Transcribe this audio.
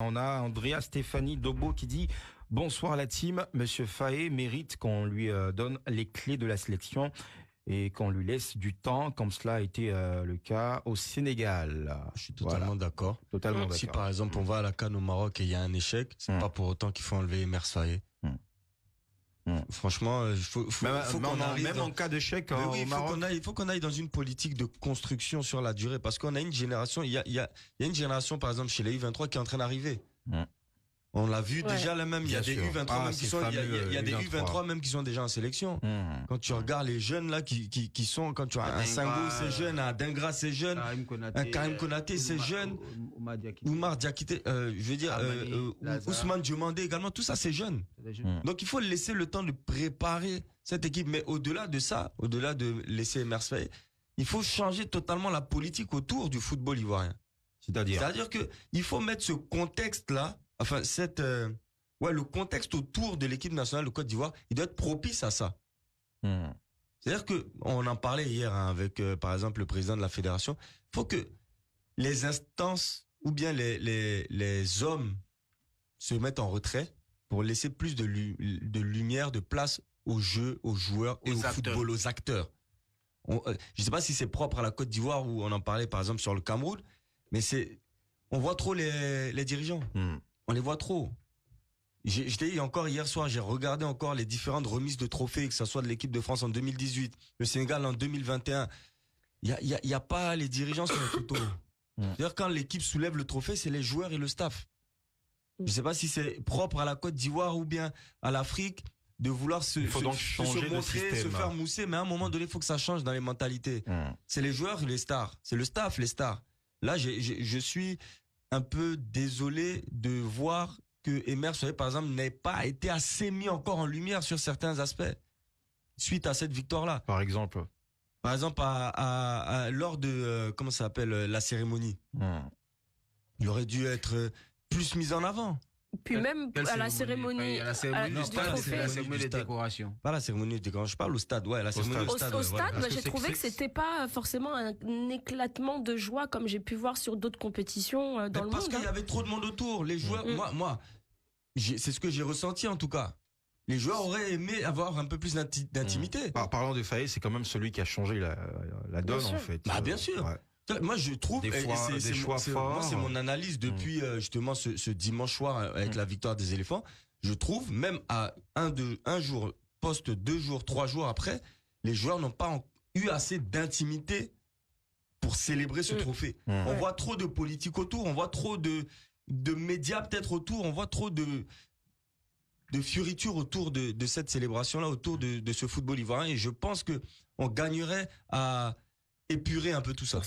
On a Andrea Stéphanie Dobo qui dit « Bonsoir la team, Monsieur Faé mérite qu'on lui donne les clés de la sélection et qu'on lui laisse du temps comme cela a été le cas au Sénégal. » Je suis totalement d'accord. Totalement d'accord. Si par exemple on va à la CAN au Maroc et il y a un échec, c'est pas pour autant qu'il faut enlever Emer Faé. Franchement, faut qu'on arrive même en cas d'échec oui, au Maroc. il faut qu'on aille dans une politique de construction sur la durée, parce qu'on a une génération, il y a une génération par exemple chez les U23 qui est en train d'arriver. On l'a vu déjà là même, il y a des U23 même qui sont, il y a des U23 même qui sont déjà en sélection. Quand tu regardes les jeunes là qui sont, quand tu as un Sango c'est jeune, un Dingra c'est jeune, un Karim Konaté c'est jeune, Oumar Diakité, je veux dire, Ousmane Diomandé également, tout ça c'est jeune. Donc il faut laisser le temps de préparer cette équipe, mais au-delà de ça, au-delà de laisser Emer Faé, il faut changer totalement la politique autour du football ivoirien. C'est-à-dire que il faut mettre ce contexte là. Enfin, le contexte autour de l'équipe nationale de Côte d'Ivoire, il doit être propice à ça. C'est-à-dire que, on en parlait hier avec, par exemple, le président de la fédération. Il faut que les instances ou bien les hommes se mettent en retrait pour laisser plus de lumière, de place au jeu, aux joueurs et au football, aux acteurs. Je sais pas si c'est propre à la Côte d'Ivoire où on en parlait, par exemple, sur le Cameroun, mais on voit trop les dirigeants. On les voit trop. J'étais encore hier soir, j'ai regardé encore les différentes remises de trophées, que ce soit de l'équipe de France en 2018, le Sénégal en 2021. Il y a pas les dirigeants sur les photos. C'est-à-dire quand l'équipe soulève le trophée, c'est les joueurs et le staff. Je sais pas si c'est propre à la Côte d'Ivoire ou bien à l'Afrique de vouloir se montrer, se faire mousser, mais à un moment donné, il faut que ça change dans les mentalités. C'est les joueurs et les stars. C'est le staff, les stars. Là, je suis un peu désolé de voir que Emer Faé, par exemple, n'ait pas été assez mis encore en lumière sur certains aspects suite à cette victoire-là. Par exemple, lors de comment ça s'appelle la cérémonie, il aurait dû être plus mis en avant. Puis même à la cérémonie, la cérémonie de décoration. Pas la cérémonie de décoration, je parle au stade, la cérémonie au stade. Au stade, j'ai trouvé que c'était pas forcément un éclatement de joie comme j'ai pu voir sur d'autres compétitions dans le monde. Parce qu'il y avait trop de monde autour, les joueurs, moi, c'est ce que j'ai ressenti en tout cas. Les joueurs auraient aimé avoir un peu plus d'intimité. Parlant de Faé, c'est quand même celui qui a changé la donne en fait. Bah bien sûr. Ouais. Moi, je trouve, c'est mon analyse depuis justement ce dimanche soir avec la victoire des éléphants. Je trouve, même à un jour, 2 jours, 3 jours après, les joueurs n'ont pas eu assez d'intimité pour célébrer ce trophée. On voit trop de politique autour, on voit trop de médias peut-être autour, on voit trop de fioritures autour de cette célébration-là, autour de ce football ivoirien. Et je pense que on gagnerait à épurer un peu tout ça.